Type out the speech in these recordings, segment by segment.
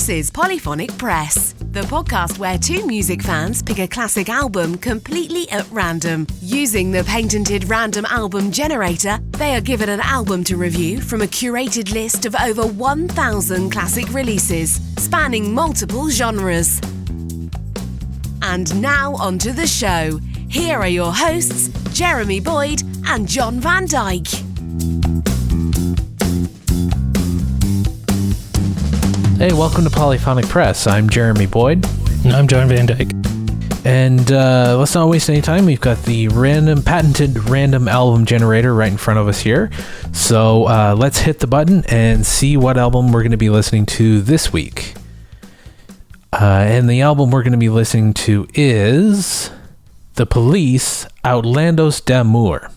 This is Polyphonic Press, the podcast where two music fans pick a classic album completely at random. Using the patented random album generator, they are given an album to review from a curated list of over 1,000 classic releases, spanning multiple genres. And now onto the show. Here are your hosts, Jeremy Boyd and John Van Dyke. Hey, welcome to Polyphonic Press. I'm Jeremy Boyd. And I'm John Van Dyke. And let's not waste any time. We've got the patented random album generator right in front of us here. So let's hit the button and see what album we're going to be listening to this week. And the album we're going to be listening to is The Police, Outlandos d'Amour.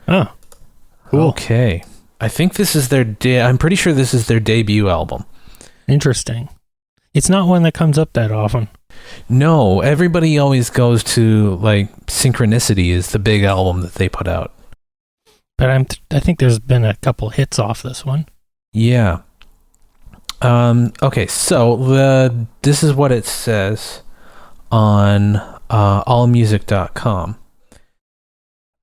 Oh, cool. Okay. I think this is I'm pretty sure this is their debut album. Interesting. It's not one that comes up that often. No, everybody always goes to, like, Synchronicity is the big album that they put out. But I think there's been a couple hits off this one. Yeah. Okay, so this is what it says on allmusic.com.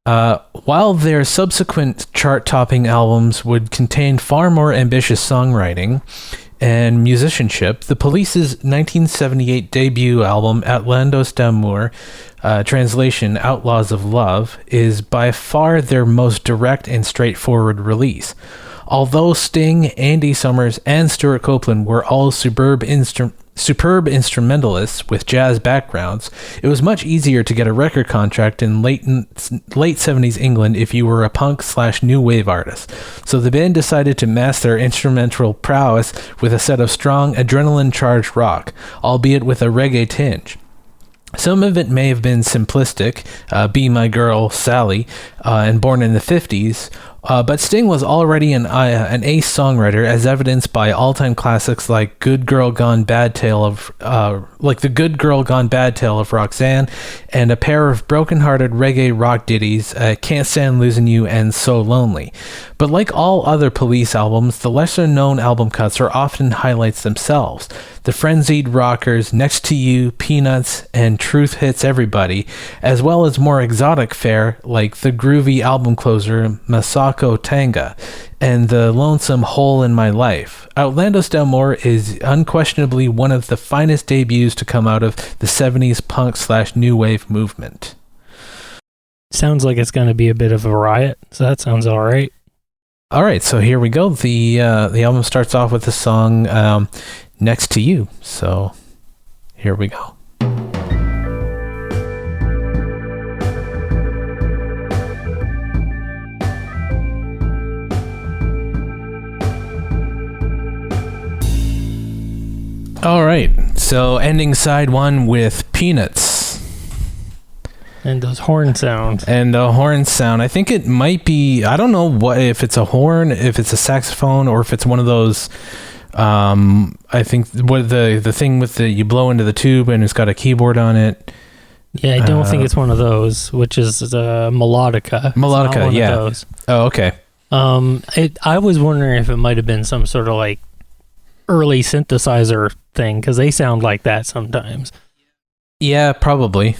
While their subsequent chart-topping albums would contain far more ambitious songwriting and musicianship, The Police's 1978 debut album, Outlandos d'Amour, translation Outlaws of Love, is by far their most direct and straightforward release. Although Sting, Andy Summers, and Stewart Copeland were all superb instrumentalists with jazz backgrounds, it was much easier to get a record contract in late 70s England if you were a punk/new wave artist. So the band decided to mask their instrumental prowess with a set of strong, adrenaline-charged rock, albeit with a reggae tinge. Some of it may have been simplistic, Be My Girl, Sally, and Born in the 50s, but Sting was already an ace songwriter, as evidenced by all-time classics like The Good Girl Gone Bad Tale of Roxanne, and a pair of broken-hearted reggae rock ditties, Can't Stand Losing You and So Lonely. But like all other Police albums, the lesser-known album cuts are often highlights themselves. The frenzied rockers Next to You, Peanuts, and Truth Hits Everybody, as well as more exotic fare like the groovy album closer Masako Tanga and the lonesome Hole in My Life. Outlandos d'Amour is unquestionably one of the finest debuts to come out of the 70s punk/new wave movement. Sounds like it's going to be a bit of a riot, so that sounds all right. All right, so here we go. The album starts off with the song Next to You. So here we go. All right, so ending side one with Peanuts. And those horn sounds. And the horn sound. I think it might be, I don't know if it's a horn, if it's a saxophone, or if it's one of those, I think what the thing with you blow into the tube and it's got a keyboard on it. Yeah, I don't think it's one of those, which is melodica. Melodica, yeah. Of those. Oh, okay. I was wondering if it might have been some sort of like early synthesizer thing, because they sound like that sometimes. Yeah, probably.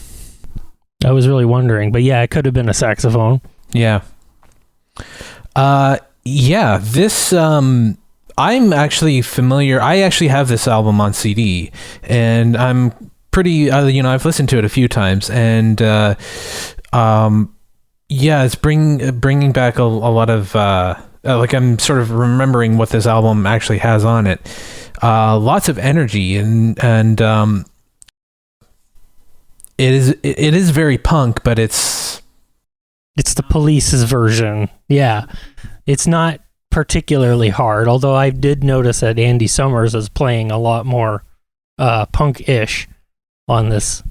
I was really wondering, but yeah, it could have been a saxophone. Yeah. Yeah, this, I'm actually familiar. I actually have this album on CD, and I'm pretty, I've listened to it a few times, and, yeah, it's bringing back a lot of, like I'm sort of remembering what this album actually has on it. Lots of energy and it is very punk, but it's the Police's version. Yeah. It's not particularly hard, although I did notice that Andy Summers is playing a lot more punk-ish on this.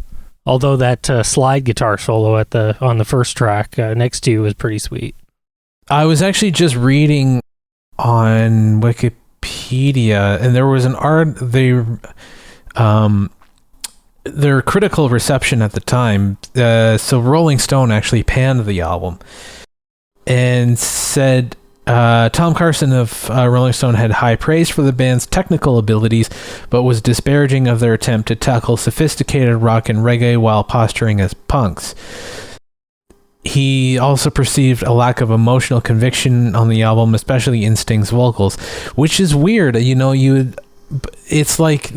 Although that slide guitar solo on the first track Next to You was pretty sweet. I was actually just reading on Wikipedia, and there was their critical reception at the time. So Rolling Stone actually panned the album and said Tom Carson of Rolling Stone had high praise for the band's technical abilities, but was disparaging of their attempt to tackle sophisticated rock and reggae while posturing as punks. He also perceived a lack of emotional conviction on the album, especially in Sting's vocals, which is weird. It's like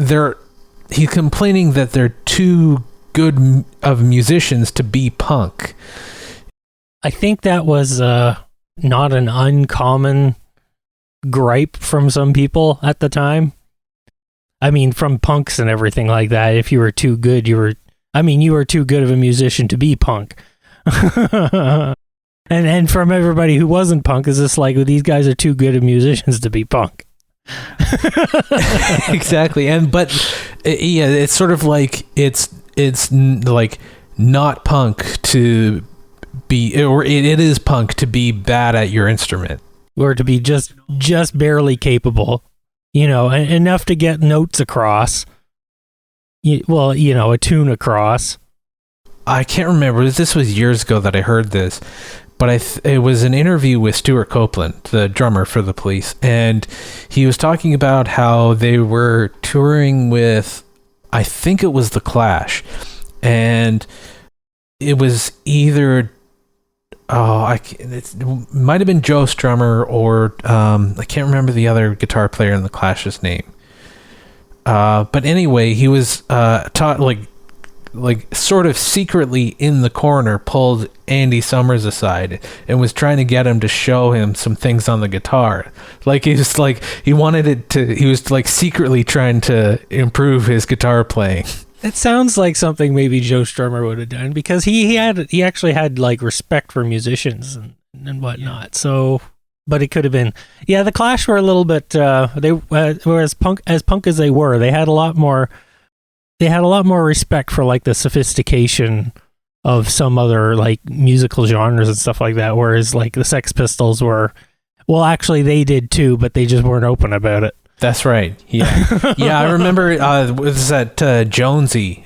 he's complaining that they're too good of musicians to be punk. I think that was not an uncommon gripe from some people at the time. I mean, from punks and everything like that. If you were too good, you were too good of a musician to be punk. and from everybody who wasn't punk, is just like, well, these guys are too good of musicians to be punk. Exactly. It's sort of like it's like not punk to be, or it is punk to be bad at your instrument, or to be just barely capable, enough to get notes across. A tune across. I can't remember. This was years ago that I heard this, but it was an interview with Stewart Copeland, the drummer for the Police, and he was talking about how they were touring with, I think it was The Clash, and it was either it might have been Joe Strummer or I can't remember the other guitar player in The Clash's name. But anyway, he was taught like sort of secretly in the corner pulled Andy Summers aside and was trying to get him to show him some things on the guitar. Like he was like he was like secretly trying to improve his guitar playing. It sounds like something maybe Joe Strummer would have done, because he actually had like respect for musicians and whatnot. Yeah. So, but it could have been, the Clash were a little bit they were as punk as they were. They had a lot more respect for like the sophistication of some other like musical genres and stuff like that. Whereas like the Sex Pistols were, well, actually they did too, but they just weren't open about it. That's right. Yeah. Yeah, I remember was that Jonesy.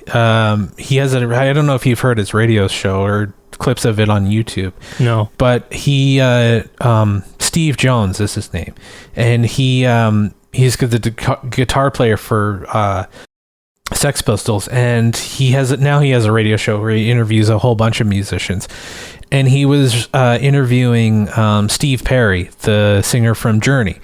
He has I don't know if you've heard his radio show or clips of it on YouTube. No. But he Steve Jones is his name. And he's the guitar player for Sex Pistols, and he has a radio show where he interviews a whole bunch of musicians. And he was interviewing Steve Perry, the singer from Journey.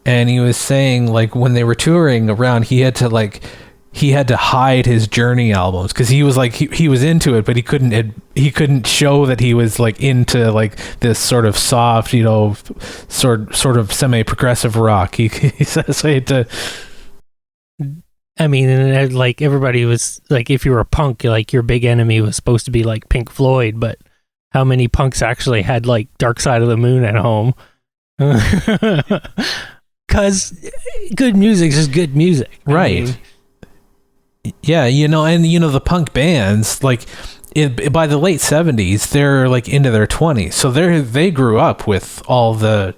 And he was saying, like, when they were touring around, he had to hide his Journey albums because he was like he was into it, but he couldn't show that he was like into like this sort of soft, sort of semi-progressive rock. He says he had to. I mean, and like everybody was like, if you were a punk, like your big enemy was supposed to be like Pink Floyd, but how many punks actually had like Dark Side of the Moon at home? Because good music is good music, right? Yeah, and the punk bands, like by the late 70s, they're like into their 20s, so they grew up with all the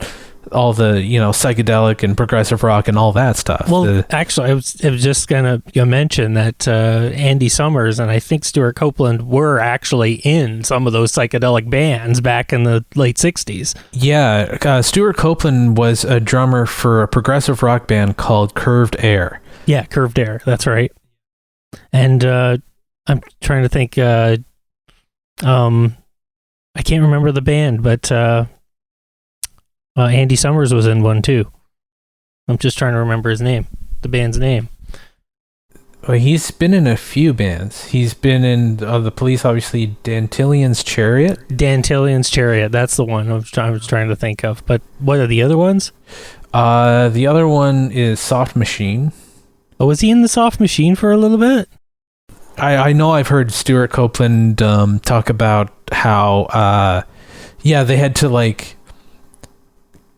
psychedelic and progressive rock and all that stuff. Well, actually, I was just gonna mention that Andy Summers and I think Stewart Copeland were actually in some of those psychedelic bands back in the late 60s. Yeah, Stewart Copeland was a drummer for a progressive rock band called Curved Air. Yeah, Curved Air, that's right. And I'm trying to think. I can't remember the band, but Andy Summers was in one too. I'm just trying to remember the band's name. Well, he's been in a few bands. He's been in the Police, obviously. Dantillion's Chariot. That's the one I was trying to think of. But what are the other ones? The other one is Soft Machine. Oh, was he in the Soft Machine for a little bit? I know I've heard Stewart Copeland talk about how they had to like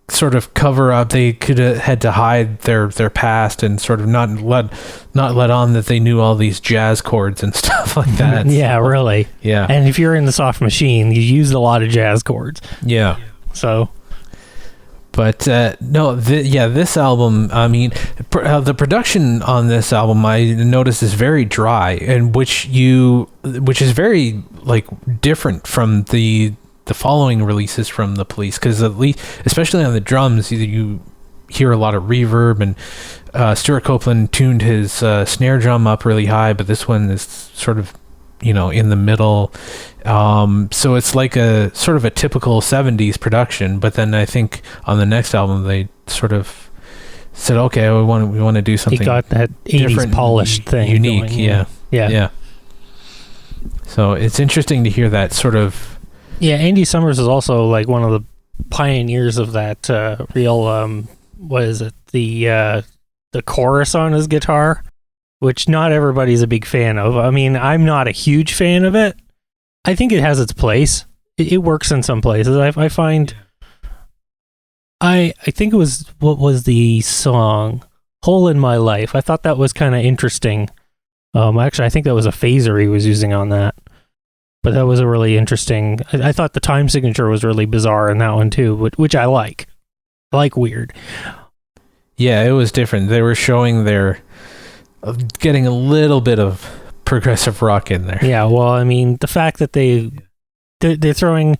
sort of cover up. They could have had to hide their past and sort of not let on that they knew all these jazz chords and stuff like that. Yeah, really. Yeah. And if you're in the Soft Machine, you used a lot of jazz chords. Yeah. So. But this album, I mean, the production on this album I noticed is very dry, and which is very like different from the the following releases from the Police, because at least, especially on the drums, you hear a lot of reverb, and Stewart Copeland tuned his snare drum up really high, but this one is sort of, in the middle. So it's like a sort of a typical 70s production, but then I think on the next album they sort of said, okay, we want to do something. He got that 80s different, polished thing, unique. going. Yeah. So it's interesting to hear that sort of. Yeah, Andy Summers is also like one of the pioneers of that real. What is it? The chorus on his guitar, which not everybody's a big fan of. I mean, I'm not a huge fan of it. I think it has its place. It works in some places. I find. I think it was, what was the song? Hole in My Life. I thought that was kind of interesting. Actually, I think that was a phaser he was using on that. But that was a really interesting. I thought the time signature was really bizarre in that one too, which I like. I like weird. Yeah, it was different. They were showing their getting a little bit of progressive rock in there. Yeah, well, I mean, the fact that they're throwing,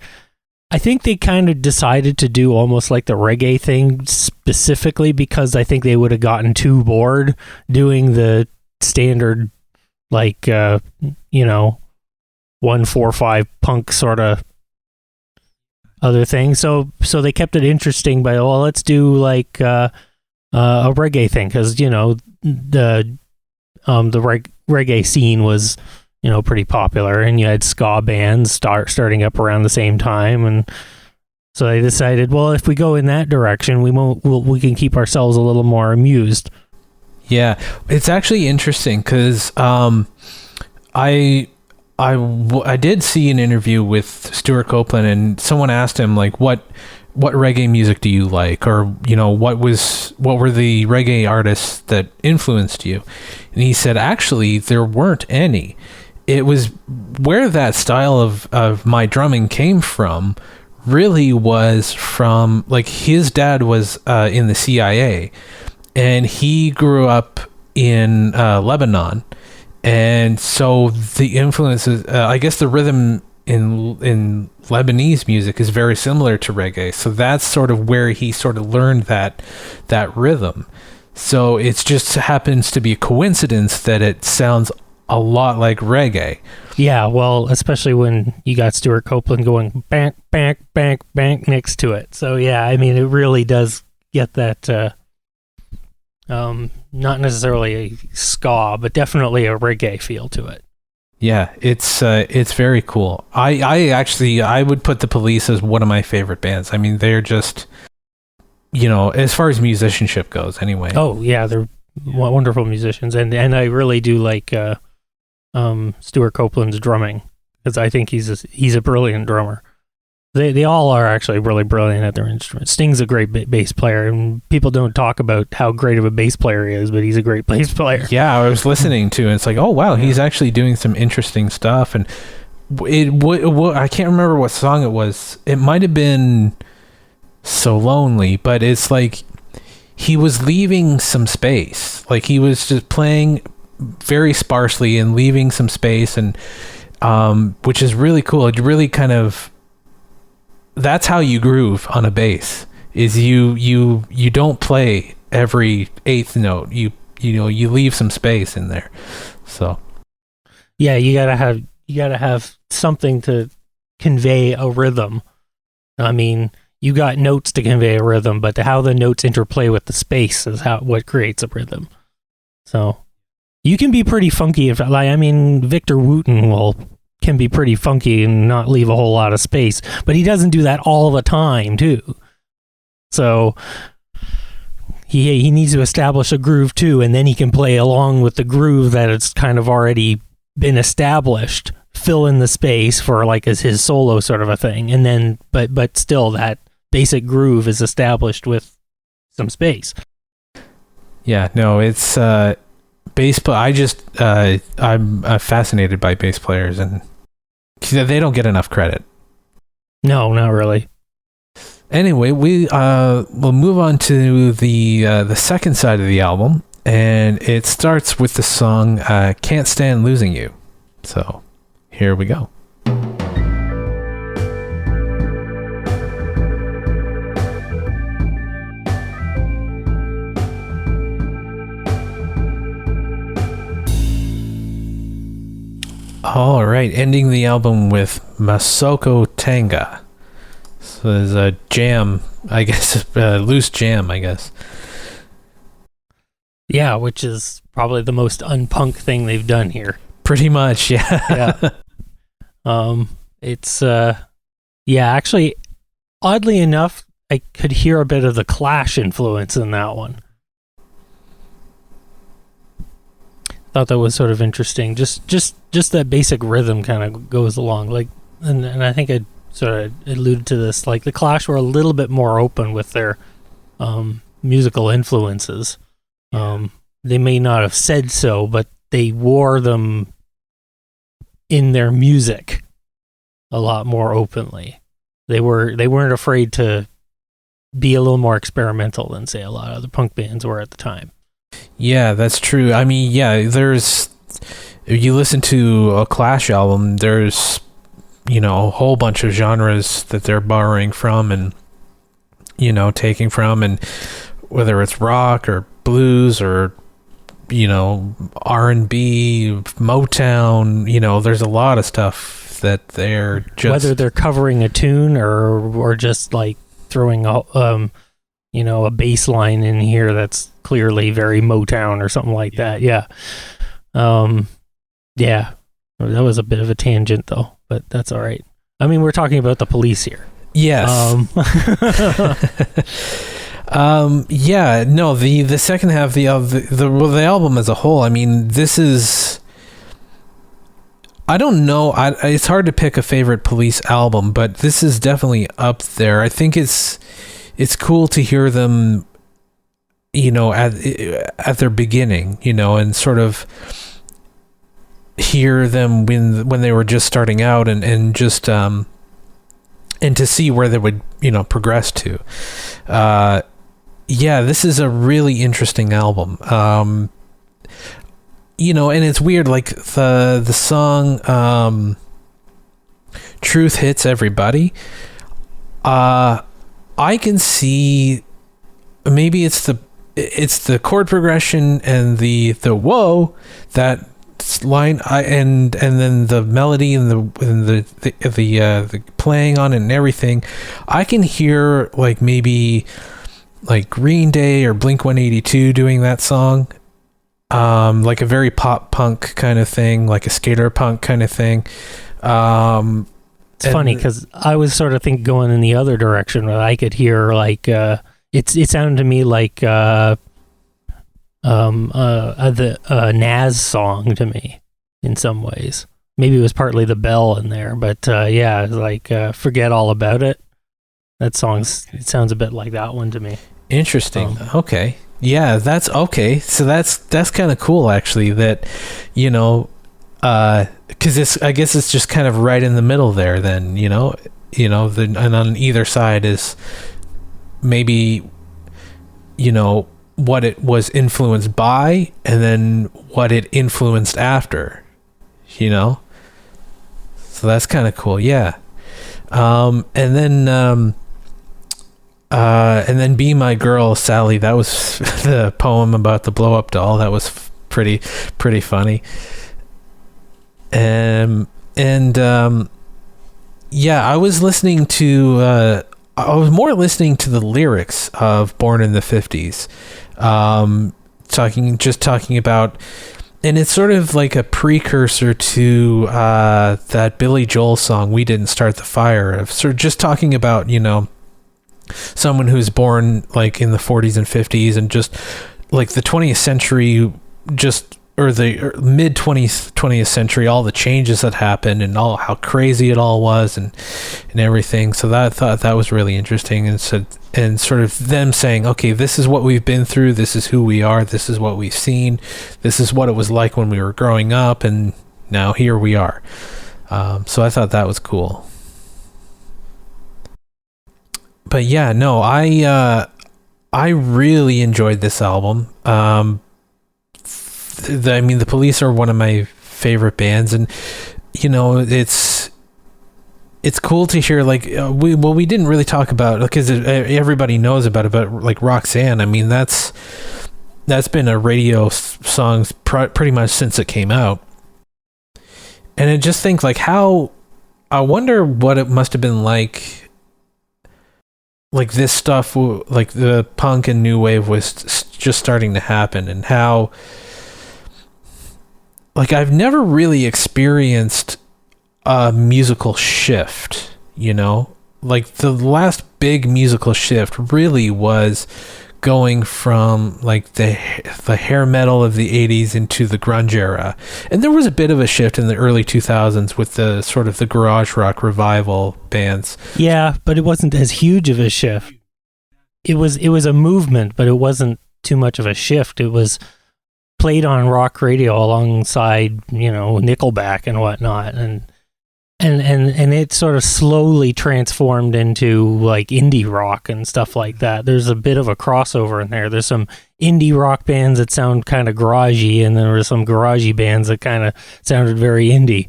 I think they kind of decided to do almost like the reggae thing specifically because I think they would have gotten too bored doing the standard, like 1-4-5 punk sort of other thing. So they kept it interesting by, well, let's do like a reggae thing, because the reggae scene was pretty popular, and you had ska bands starting up around the same time, and so they decided, well, if we go in that direction, we can keep ourselves a little more amused. Yeah, it's actually interesting because I did see an interview with Stewart Copeland, and someone asked him like, what reggae music do you like, or what were the reggae artists that influenced you? And he said, actually, there weren't any. It was where that style of my drumming came from. Really was from, like, his dad was in the CIA, and he grew up in Lebanon. And so the influences, I guess the rhythm in Lebanese music is very similar to reggae. So that's sort of where he sort of learned that rhythm. So it just happens to be a coincidence that it sounds a lot like reggae. Yeah, well, especially when you got Stewart Copeland going bank, bank, bank, bank next to it. So yeah, I mean, it really does get that, not necessarily a ska, but definitely a reggae feel to it. Yeah, it's very cool. I would put the Police as one of my favorite bands. I mean, they're just, as far as musicianship goes, anyway. Oh yeah, they're wonderful musicians, and I really do like Stewart Copeland's drumming, because I think he's a brilliant drummer. They all are actually really brilliant at their instruments. Sting's a great bass player, and people don't talk about how great of a bass player he is, but he's a great bass player. Yeah, I was listening to it, and it's like, oh wow, he's actually doing some interesting stuff. And I can't remember what song it was. It might have been So Lonely, but it's like he was leaving some space. Like he was just playing very sparsely and leaving some space, and which is really cool. It really kind of, that's how you groove on a bass, is you don't play every eighth note. You leave some space in there. So yeah, you gotta have something to convey a rhythm. I mean, you got notes to convey a rhythm, but how the notes interplay with the space is what creates a rhythm. So you can be pretty funky. Victor Wooten can be pretty funky and not leave a whole lot of space, but he doesn't do that all the time too. So he needs to establish a groove too, and then he can play along with the groove that it's kind of already been established, fill in the space for like as his solo sort of a thing, and then but still that basic groove is established with some space. Yeah, no, it's bass I'm fascinated by bass players, and they don't get enough credit. No, not really. Anyway, we'll move on to the second side of the album, and it starts with the song Can't Stand Losing You. So here we go. All right, ending the album with Masoko Tanga. So there's a jam, I guess, a loose jam, I guess. Yeah, which is probably the most unpunk thing they've done here. Pretty much, yeah. Yeah. It's actually, oddly enough, I could hear a bit of the Clash influence in that one. Thought that was sort of interesting. Just that basic rhythm kind of goes along, like, and I think I sort of alluded to this. Like the Clash were a little bit more open with their musical influences. They may not have said so, but they wore them in their music a lot more openly. They weren't afraid to be a little more experimental than, say, a lot of the punk bands were at the time. Yeah, that's true. I mean, yeah, if you listen to a Clash album, there's, a whole bunch of genres that they're borrowing from and, taking from, and whether it's rock or blues or, R&B, Motown, there's a lot of stuff that they're just... Whether they're covering a tune or just like throwing a bass line in here that's clearly very Motown or something like that. Yeah. Yeah. That was a bit of a tangent though, but that's all right. I mean, we're talking about the Police here. Yes. Yeah, no, the second half, the album as a whole, I mean, this is... I don't know. It's hard to pick a favorite Police album, but this is definitely up there. I think it's cool to hear them, at their beginning, and sort of hear them when they were just starting out and just and to see where they would progress to. Yeah, this is a really interesting album. And it's weird, like the song Truth Hits Everybody. I can see maybe it's the chord progression and the whoa, that line, and then the melody and the playing on it and everything. I can hear like maybe like Green Day or Blink-182 doing that song. Like a very pop punk kind of thing, like a skater punk kind of thing. It's funny because I was sort of going in the other direction where I could hear like it sounded to me like the Nas song to me in some ways. Maybe it was partly the bell in there, but yeah, it's like Forget All About It. It sounds a bit like that one to me. Interesting. Okay. Yeah, that's okay. So that's kind of cool actually, that because I guess it's just kind of right in the middle there then, and on either side is maybe what it was influenced by and then what it influenced after, so that's kind of cool. Yeah. And then Be My Girl, Sally, that was the poem about the blow up doll. That was pretty funny. Yeah, I was more listening to the lyrics of Born in the 50s. Talking about, and it's sort of like a precursor to that Billy Joel song, We Didn't Start the Fire, of sort of just talking about, someone who's born like in the 40s and 50s and just like the 20th century, or the mid 20th century, all the changes that happened and all how crazy it all was and everything. So I thought that was really interesting, and sort of them saying, okay, this is what we've been through, this is who we are, this is what we've seen, this is what it was like when we were growing up, and now here we are. So I thought that was cool. But yeah, no, I really enjoyed this album. The Police are one of my favorite bands, and it's cool to hear like we didn't really talk about, because everybody knows about like Roxanne. I mean, that's been a radio song pretty much since it came out, And I just think like how, I wonder what it must have been like this stuff, like the punk and new wave was just starting to happen, and how, like, I've never really experienced a musical shift, you know? Like, the last big musical shift really was going from, like, the hair metal of the 80s into the grunge era. And there was a bit of a shift in the early 2000s with the sort of the garage rock revival bands. Yeah, but it wasn't as huge of a shift. It was a movement, but it wasn't too much of a shift. It was played on rock radio alongside, you know, Nickelback and whatnot, and it sort of slowly transformed into like indie rock and stuff like that. There's a bit of a crossover in there. There's some indie rock bands that sound kind of garagey, and then there were some garagey bands that kind of sounded very indie.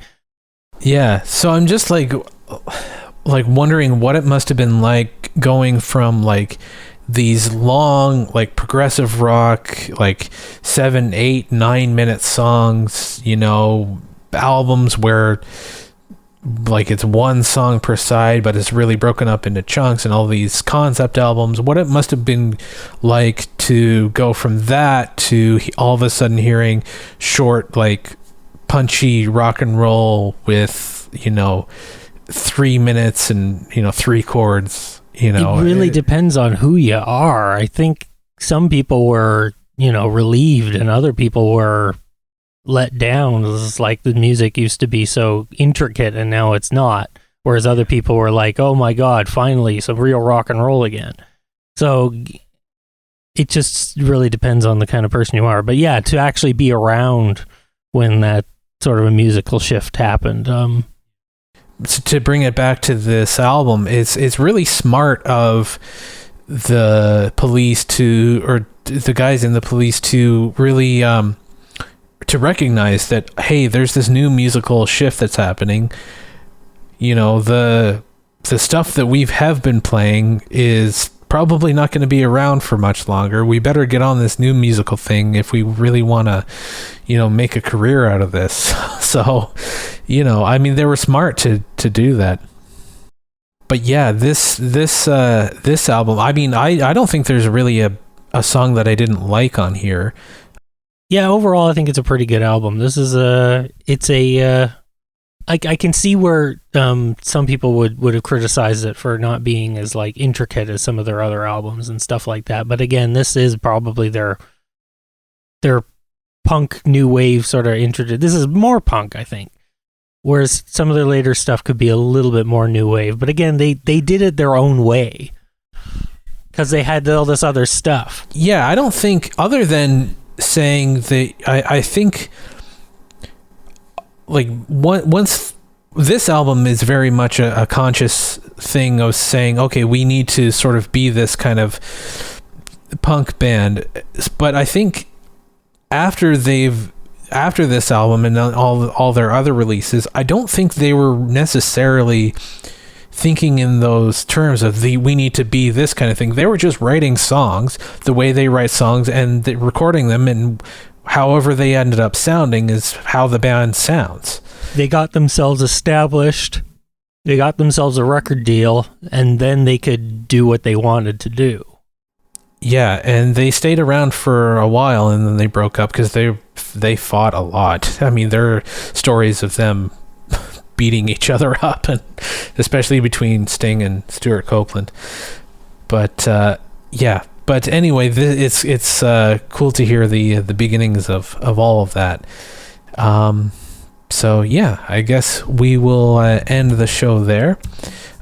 Yeah, so I'm just like wondering what it must have been like going from like these long, like, progressive rock, like 7, 8, 9 minute songs, you know, albums where like it's one song per side, but it's really broken up into chunks, and all these concept albums. What it must have been like to go from that to all of a sudden hearing short, like, punchy rock and roll with, you know, 3 minutes and, you know, 3 chords. You know, it really depends on who you are. I think some people were, you know, relieved, and other people were let down. It's like the music used to be so intricate and now it's not. Whereas other people were like, oh my God, finally some real rock and roll again. So it just really depends on the kind of person you are. But yeah, to actually be around when that sort of a musical shift happened, to bring it back to this album, it's really smart of the Police or the guys in the Police to really to recognize that, hey, there's this new musical shift that's happening. You know, the stuff that we have been playing is probably not going to be around for much longer. We better get on this new musical thing if we really want to, you know, make a career out of this. So, you know, I mean, they were smart to do that. But yeah, this album, I mean, I don't think there's really a song that I didn't like on here. Yeah, overall, I think it's a pretty good album. This is I can see where some people would have criticized it for not being as like intricate as some of their other albums and stuff like that. But again, this is probably their punk new wave sort of introduced. This is more punk, I think. Whereas some of their later stuff could be a little bit more new wave. But again, they did it their own way because they had all this other stuff. Yeah, I don't think, other than saying that, I think, like, once this album is very much a conscious thing of saying, okay, we need to sort of be this kind of punk band. But I think after this album and all their other releases, I don't think they were necessarily thinking in those terms of we need to be this kind of thing. They were just writing songs the way they write songs and recording them, and however they ended up sounding is how the band sounds. They got themselves established, they got themselves a record deal, and then they could do what they wanted to do. Yeah, and they stayed around for a while, and then they broke up because they fought a lot. I mean, there are stories of them beating each other up, and especially between Sting and Stewart Copeland. But yeah. But anyway, it's cool to hear the beginnings of all of that. So yeah, I guess we will end the show there.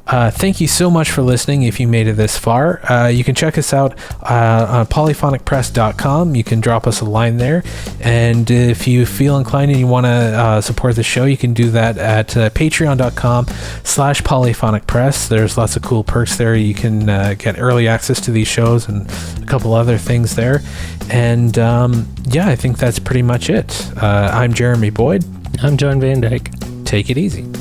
Thank you so much for listening. If you made it this far, you can check us out on polyphonicpress.com. You can drop us a line there, and if you feel inclined and you want to support the show, you can do that at patreon.com/polyphonicpress. There's lots of cool perks there. You can get early access to these shows and a couple other things there. And yeah, I think that's pretty much it. I'm Jeremy Boyd. I'm John Van Dyke. Take it easy.